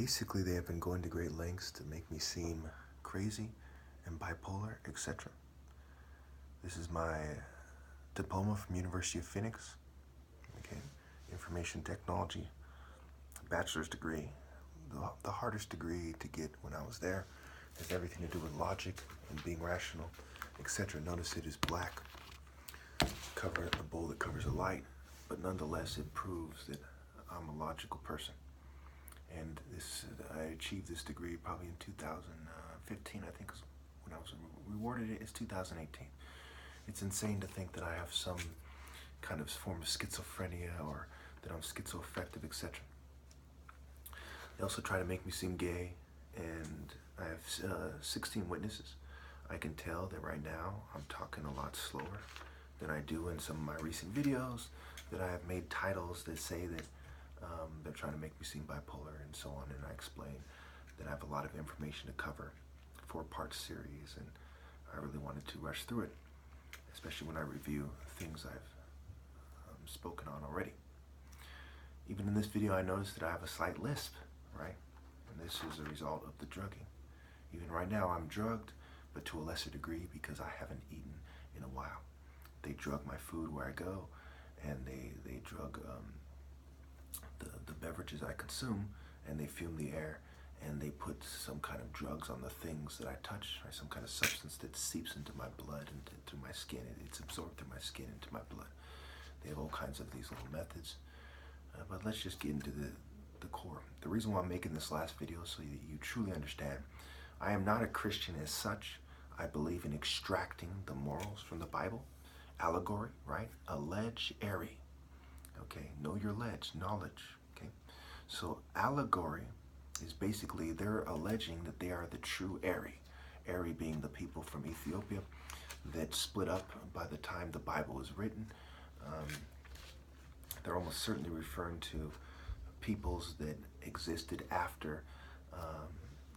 Basically, they have been going to great lengths to make me seem crazy and bipolar, etc. This is my diploma from University of Phoenix, okay, information technology, bachelor's degree. The hardest degree to get when I was there has everything to do with logic and being rational, etc. Notice it is black, cover a bowl that covers a light, but nonetheless it proves that I'm a logical person. And I achieved this degree probably in 2015, I think, is when I was rewarded it. It's 2018. It's insane to think that I have some kind of form of schizophrenia or that I'm schizoaffective, etc. They also try to make me seem gay, and I have 16 witnesses. I can tell that right now I'm talking a lot slower than I do in some of my recent videos, that I have made titles that say that they're trying to make me seem bipolar and so on, and I explain that I have a lot of information to cover, 4-part series, and I really wanted to rush through it, especially when I review things I've spoken on already. Even in this video, I noticed that I have a slight lisp, right? And this is a result of the drugging. Even right now, I'm drugged, but to a lesser degree because I haven't eaten in a while. They drug my food where I go, and they drug the beverages I consume, and they fume the air, and they put some kind of drugs on the things that I touch, or some kind of substance that seeps into my blood and into my skin. It's absorbed through my skin into my blood. They have all kinds of these little methods, but let's just get into the core. The reason why I'm making this last video is so that you truly understand. I am not a Christian as such. I believe in extracting the morals from the Bible. Allegory, right? Allege, airy. Okay, know your ledge, knowledge. Okay, so allegory is basically they're alleging that they are the true Eri. Eri being the people from Ethiopia that split up by the time the Bible was written. They're almost certainly referring to peoples that existed after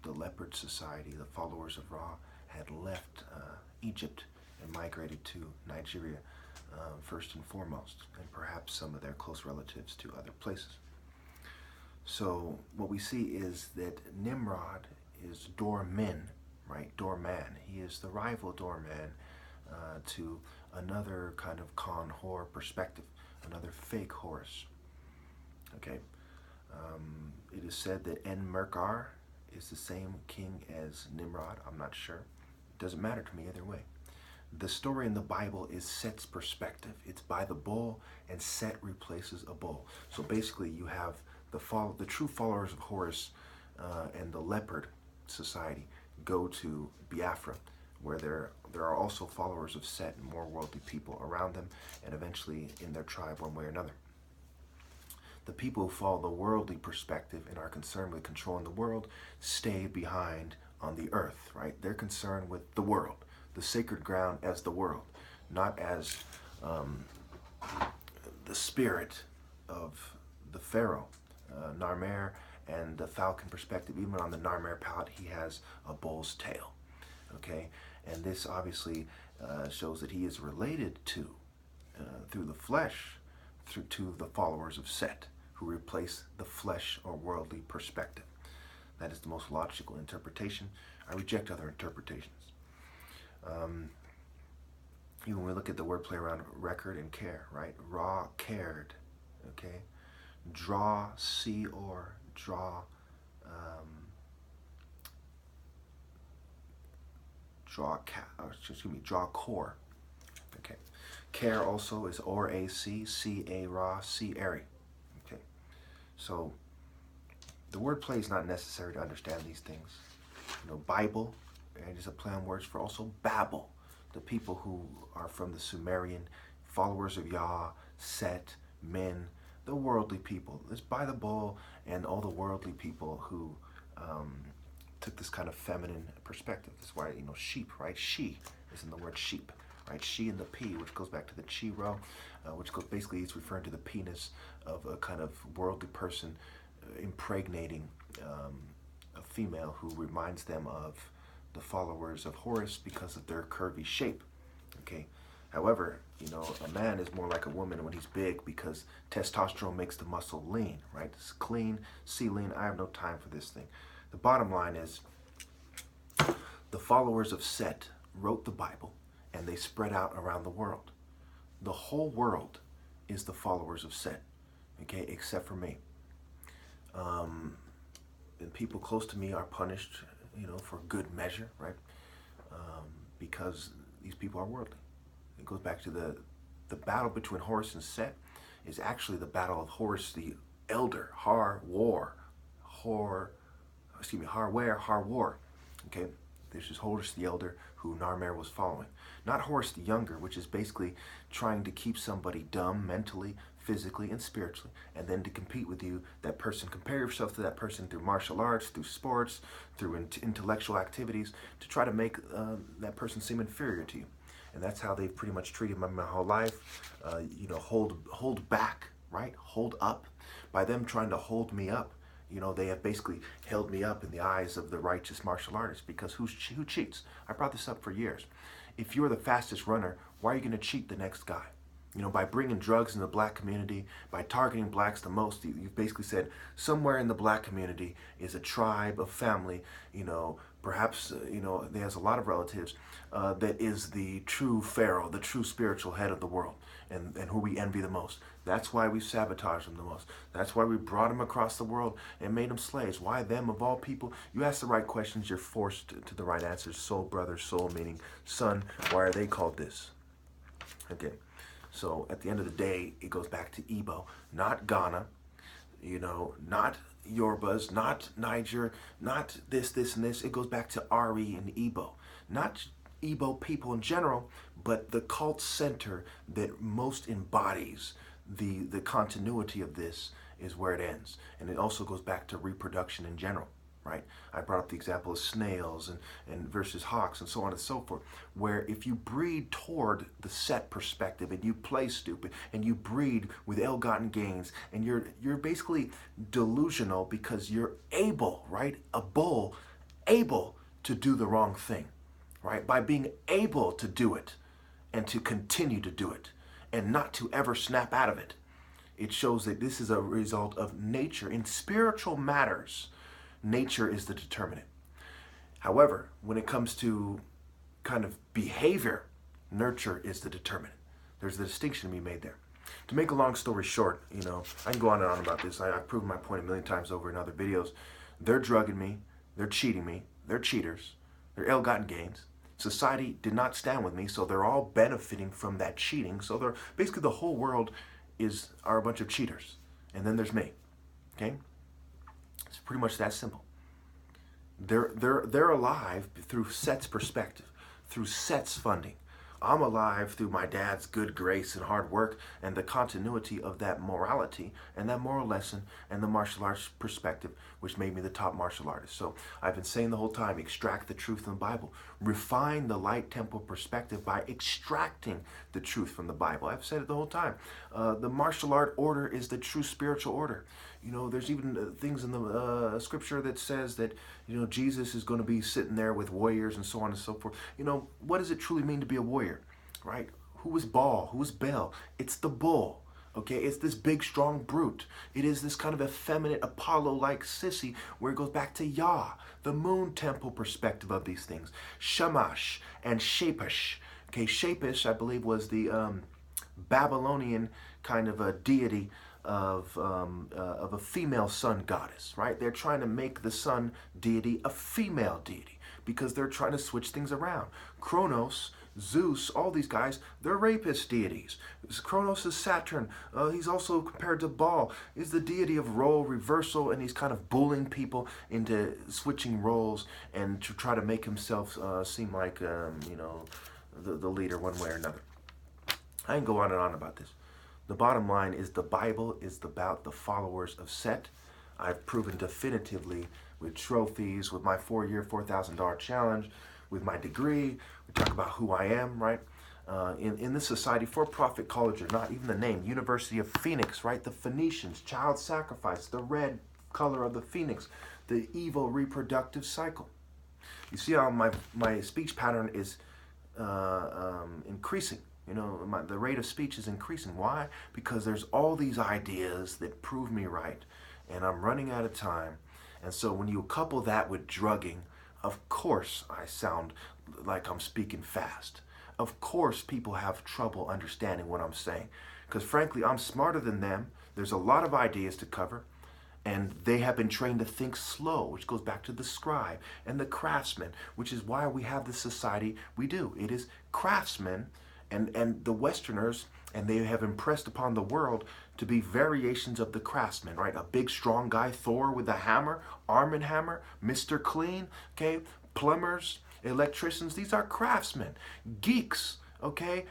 the leopard society, the followers of Ra, had left Egypt and migrated to Nigeria first and foremost, and perhaps some of their close relatives to other places. So what we see is that Nimrod is Dormin, right? Doorman. He is the rival doorman to another kind of Hor perspective, another fake Horus. Okay, it is said that En-Merkar is the same king as Nimrod. I'm not sure. It doesn't matter to me either way. The story in the Bible is Set's perspective. It's by the bull, and Set replaces a bull. So basically you have the true followers of Horus and the leopard society go to Biafra, where there are also followers of Set and more worldly people around them, and eventually in their tribe one way or another. The people who follow the worldly perspective and are concerned with controlling the world stay behind on the earth, right? They're concerned with the world, the sacred ground as the world, not as the spirit of the pharaoh, Narmer, and the falcon perspective. Even on the Narmer palette, he has a bull's tail, okay? And this obviously shows that he is related to, through the flesh, to the followers of Set, who replace the flesh or worldly perspective. That is the most logical interpretation. I reject other interpretations. Even when we look at the wordplay around record and care, right? Ra cared, okay? Draw, see, or draw, draw core, okay? Care also is or-a-c, c-a-ra, c-eri, okay? So the wordplay is not necessary to understand these things. You know, Bible, and is a play on words for also Babel, the people who are from the Sumerian, followers of Yah, Set, Men, the worldly people. It's by the bull and all the worldly people who took this kind of feminine perspective. That's why, you know, sheep, right? She is in the word sheep, right? She and the P, which goes back to the Chi-Ro, which goes, basically it's referring to the penis of a kind of worldly person impregnating a female who reminds them of the followers of Horus because of their curvy shape, okay? However, you know, a man is more like a woman when he's big because testosterone makes the muscle lean, right? It's clean, see lean. I have no time for this thing. The bottom line is the followers of Set wrote the Bible and they spread out around the world. The whole world is the followers of Set, okay, except for me. And people close to me are punished, you know, for good measure, right? Because these people are worldly. It goes back to the battle between Horus and Set is actually the battle of Horus the Elder, Har-War, Har-War. Okay, this is Horus the Elder who Narmer was following. Not Horus the Younger, which is basically trying to keep somebody dumb mentally, physically, and spiritually, and then to compete with you, that person, compare yourself to that person through martial arts, through sports, through intellectual activities, to try to make that person seem inferior to you. And that's how they've pretty much treated my whole life. You know, hold back, right? Hold up. By them trying to hold me up, you know, they have basically held me up in the eyes of the righteous martial artist, because who cheats? I brought this up for years. If you're the fastest runner, why are you going to cheat the next guy? You know, by bringing drugs in the black community, by targeting blacks the most, you've basically said somewhere in the black community is a tribe, a family, you know, perhaps, you know, they has a lot of relatives that is the true pharaoh, the true spiritual head of the world, and who we envy the most. That's why we sabotage them the most. That's why we brought them across the world and made them slaves. Why them of all people? You ask the right questions, you're forced to the right answers. Soul brother, soul meaning son. Why are they called this? Okay. So at the end of the day, it goes back to Igbo, not Ghana, you know, not Yorubas, not Niger, not this, and this. It goes back to Ari and Igbo. Not Igbo people in general, but the cult center that most embodies the continuity of this is where it ends. And it also goes back to reproduction in general. Right? I brought up the example of snails and versus hawks and so on and so forth, where if you breed toward the Set perspective and you play stupid and you breed with ill-gotten gains and you're basically delusional because you're able, right? A bull able to do the wrong thing, right? By being able to do it and to continue to do it and not to ever snap out of it. It shows that this is a result of nature. In spiritual matters, nature is the determinant. However, when it comes to kind of behavior, nurture is the determinant. There's a distinction to be made there. To make a long story short, you know, I can go on and on about this. I've proven my point a million times over in other videos. They're drugging me. They're cheating me. They're cheaters. They're ill-gotten gains. Society did not stand with me, so they're all benefiting from that cheating. So they're basically, the whole world are a bunch of cheaters. And then there's me. Okay? It's pretty much that simple. They're alive through Set's perspective, through Set's funding. I'm alive through my dad's good grace and hard work and the continuity of that morality and that moral lesson and the martial arts perspective, which made me the top martial artist. So I've been saying the whole time, extract the truth from the Bible. Refine the light temple perspective by extracting the truth from the Bible. I've said it the whole time. The martial art order is the true spiritual order. You know, there's even things in the scripture that says that, you know, Jesus is going to be sitting there with warriors and so on and so forth. You know, what does it truly mean to be a warrior, right? Who is Baal? Who is Baal? It's the bull, okay? It's this big, strong brute. It is this kind of effeminate Apollo-like sissy where it goes back to Yah, the moon temple perspective of these things. Shamash and Shapish. Okay, Shapish, I believe, was the Babylonian kind of a deity of a female sun goddess, right? They're trying to make the sun deity a female deity because they're trying to switch things around. Kronos, Zeus, all these guys, they're rapist deities. Kronos is Saturn. He's also compared to Baal. He's the deity of role reversal, and he's kind of bullying people into switching roles and to try to make himself seem like, you know, the leader one way or another. I can go on and on about this. The bottom line is the Bible is about the followers of Set. I've proven definitively with trophies, with my 4-year, $4,000 challenge, with my degree. We talk about who I am, right? In this society, for-profit college or not, even the name, University of Phoenix, right? The Phoenicians, child sacrifice, the red color of the phoenix, the evil reproductive cycle. You see how my speech pattern is increasing, You know, the rate of speech is increasing. Why? Because there's all these ideas that prove me right, and I'm running out of time. And so when you couple that with drugging, of course I sound like I'm speaking fast. Of course people have trouble understanding what I'm saying. Because frankly, I'm smarter than them. There's a lot of ideas to cover. And they have been trained to think slow, which goes back to the scribe and the craftsman, which is why we have the society we do. It is craftsmen and the Westerners, and they have impressed upon the world to be variations of the craftsman, right? A big, strong guy, Thor with a hammer, Arm and Hammer, Mr. Clean, okay? Plumbers, electricians, these are craftsmen. Geeks, okay?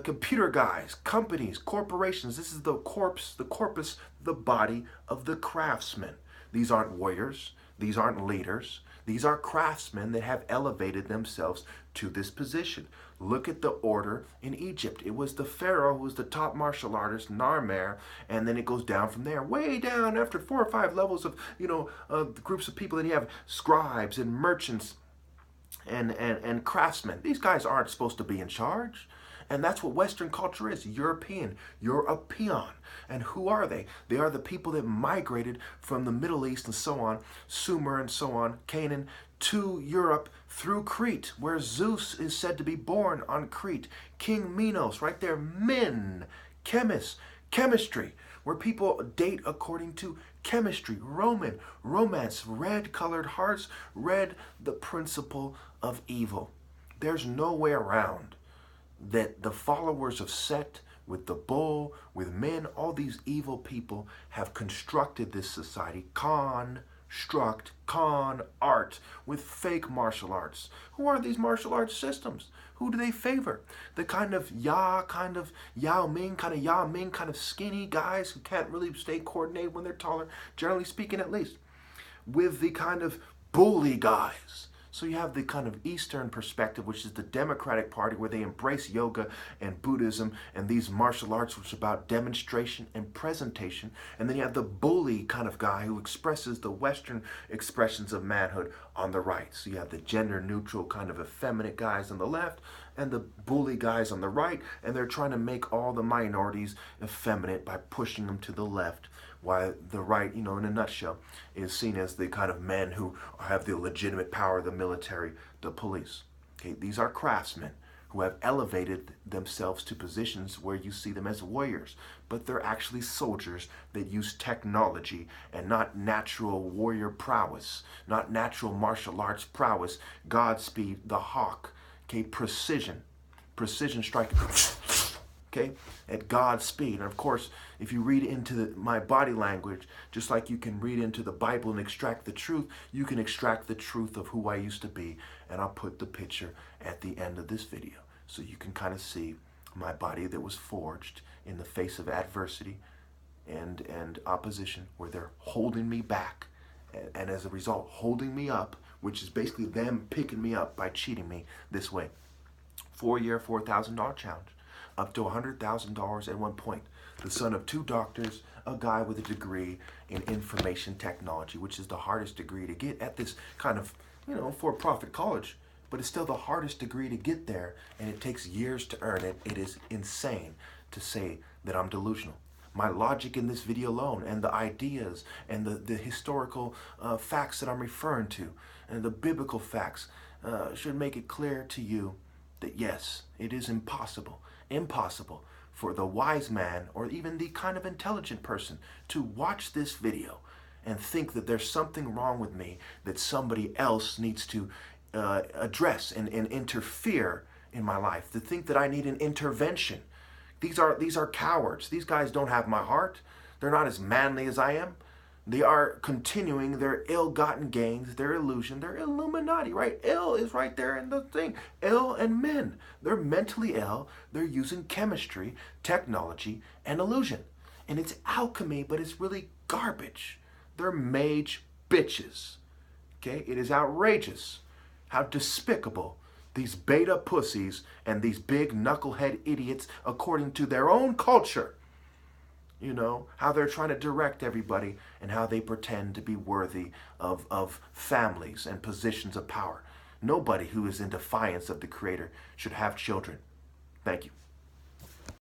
Computer guys, companies, corporations. This is the corpus, the body of the craftsman. These aren't warriors. These aren't leaders. These are craftsmen that have elevated themselves to this position. Look at the order in Egypt. It was the Pharaoh who was the top martial artist, Narmer, and then it goes down from there. Way down after 4 or 5 levels of, groups of people. Then you have scribes and merchants and craftsmen. These guys aren't supposed to be in charge. And that's what Western culture is, European. You're a peon. And who are they? They are the people that migrated from the Middle East and so on, Sumer and so on, Canaan, to Europe through Crete, where Zeus is said to be born on Crete. King Minos, right there, men, chemists, chemistry, where people date according to chemistry, Roman, romance, red-colored hearts, red, the principle of evil. There's no way around that the followers of Set, with the bull, with men, all these evil people have constructed this society, con art, with fake martial arts. Who are these martial arts systems? Who do they favor? The kind of Yao Ming, kind of skinny guys who can't really stay coordinated when they're taller, generally speaking at least, with the kind of bully guys. So you have the kind of Eastern perspective, which is the Democratic Party, where they embrace yoga and Buddhism and these martial arts, which is about demonstration and presentation. And then you have the bully kind of guy who expresses the Western expressions of manhood on the right. So you have the gender neutral kind of effeminate guys on the left and the bully guys on the right. And they're trying to make all the minorities effeminate by pushing them to the left. While the right, in a nutshell, is seen as the kind of men who have the legitimate power, the military, the police. Okay, these are craftsmen who have elevated themselves to positions where you see them as warriors, but they're actually soldiers that use technology and not natural warrior prowess, not natural martial arts prowess. Godspeed, the hawk, okay, precision striking. Okay, at God's speed. And of course, if you read into my body language, just like you can read into the Bible and extract the truth, you can extract the truth of who I used to be. And I'll put the picture at the end of this video so you can kind of see my body that was forged in the face of adversity and opposition, where they're holding me back and as a result holding me up, which is basically them picking me up by cheating me this way. 4-year, $4,000 challenge. Up to $100,000 at one point. The son of 2 doctors, a guy with a degree in information technology, which is the hardest degree to get at this kind of, for-profit college. But it's still the hardest degree to get there, and it takes years to earn it. It is insane to say that I'm delusional. My logic in this video alone, and the ideas, and the historical facts that I'm referring to, and the biblical facts, should make it clear to you that yes, it is impossible for the wise man or even the kind of intelligent person to watch this video and think that there's something wrong with me that somebody else needs to address and interfere in my life, to think that I need an intervention. These are cowards. These guys don't have my heart. They're not as manly as I am. They are continuing their ill-gotten gains, their illusion, their Illuminati, right? Ill is right there in the thing. Ill and men. They're mentally ill. They're using chemistry, technology, and illusion. And it's alchemy, but it's really garbage. They're mage bitches. Okay? It is outrageous how despicable these beta pussies and these big knucklehead idiots, according to their own culture, how they're trying to direct everybody and how they pretend to be worthy of families and positions of power. Nobody who is in defiance of the Creator should have children. Thank you.